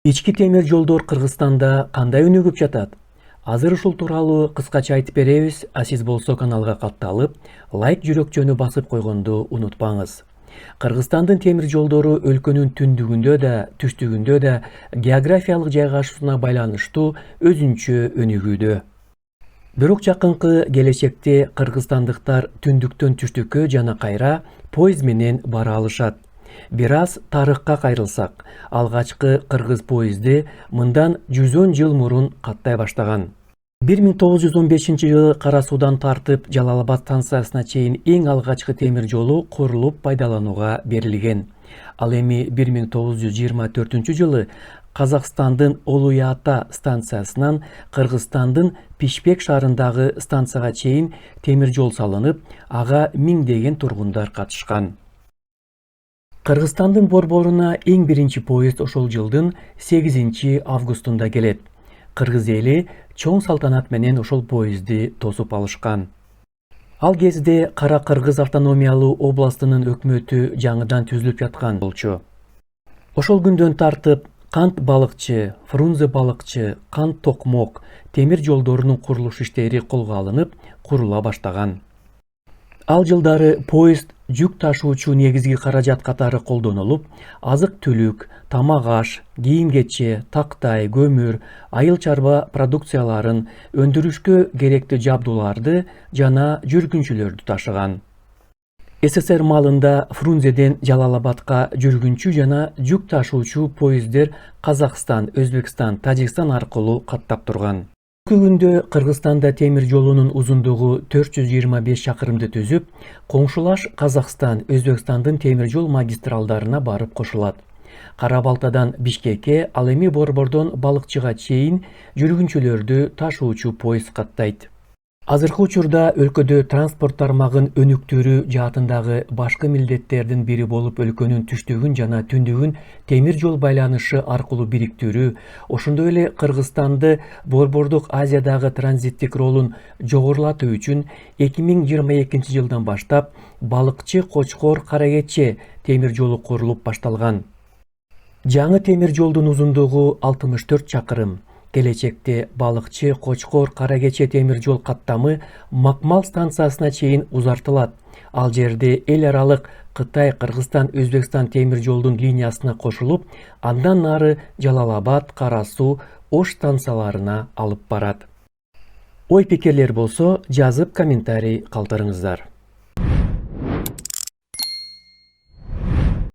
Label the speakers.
Speaker 1: Ички темир жолдор Кыргызстанда кандай өнүгүп жатат? Азыр ушул тууралуу кыскача айтып беребиз. Сиз болсо каналга катталып, лайк жүрөкчөнү басып койгонду унутпаңыз. Кыргызстандын темир жолдору өлкөнүн түндүгүндө да, түштүгүндө да географиялык жайгашуусуна байланыштуу өзүнчө өнүгүүдө. Бирок жакынкы келечекте кыргызстандыктар түндүктөн түштүккө жана кайра поезд менен бара алышат. Бир аз тарыхка кайрылсак, алгачкы кыргыз поезди мындан 110 жыл мурун каттай баштаган. 1915-жылы Кара суудан тартып Жалал-Абад станциясына чейин эң алгачкы темир жолу курулуп пайдаланууга берилген. Ал эми 1924-жылы Казакстандын Олуяата станциясынан Кыргызстандын Пишпек шаарындагы станцияга чейин темир жол салынып, ага миңдеген тургундар катышкан. Кыргызстандын борборуна эң биринчи поезд ошол жылдын 8 августунда келет. Кыргыз эли чоң салтанат менен ошол поездди тосуп алышкан. Ал кезде Кара Кыргыз автономиялуу областынын өкмөтү жаңыдан түзүлүп жаткан болчу. Ошол күндөн тартып Кант балыкчы, Фрунзе балыкчы, Кант токмок, темир жолдорунун курулуш иштери колго алынып, курула баштаган. Ал жылдары поезд жүк ташуучу негизги каражат катары колдонулуп, азык-түлүк, тамак-аш, кийим-кече, тактай, көмүр, айыл чарба продукцияларын өндүрүшкө керектүү жабдууларды жана жүргүнчүлөрдү ташыган. СССР маалында Фрунзеден Жалал-Абадка жүргүнчү жана жүк ташуучу поезддер Казакстан, Өзбекстан, Тажикстан аркылуу каттап турган. Бүгүндө Кыргызстанда темир жолунун узундугу 425 чакырымды түзүп, коңшулаш Казакстан, Өзбекстандын темир жол магистралдарына барып кошулат. Кара Балтадан Бишкекке, ал эми Борбордон Балыкчыга чейин жүргүнчүлөрдү ташуучу поезд каттайт. Азыркы учурда өлкөдө транспорт тармагын өнүктүрүү жаатындагы башкы милдеттердин бири болуп өлкөнүн түштүгүн жана түндүгүн темир жол байланышы аркылуу бириктирүү, ошондой эле Кыргызстанды Борбордук Азиядагы транзиттик ролун жогорулатуу үчүн 2022 жылдан баштап Балыкчы-Кочкор-Каракече темир жолу курулуп башталган. Жаңы темир жолдун узундугу 64 чакырым. Келечекте Балыкчы-Кочкор-Каракече темир жол каттамы Макмал станциясына чейин узартылат. Ал жерде эл аралык Кытай, Кыргызстан, Өзбекстан темир жолдун линиясына кошулуп, андан нары Жалал-Абад, Кара суу, Ош станцияларына алып барат. Ой-пикирлер болсо жазып комментарий калтырыңыздар.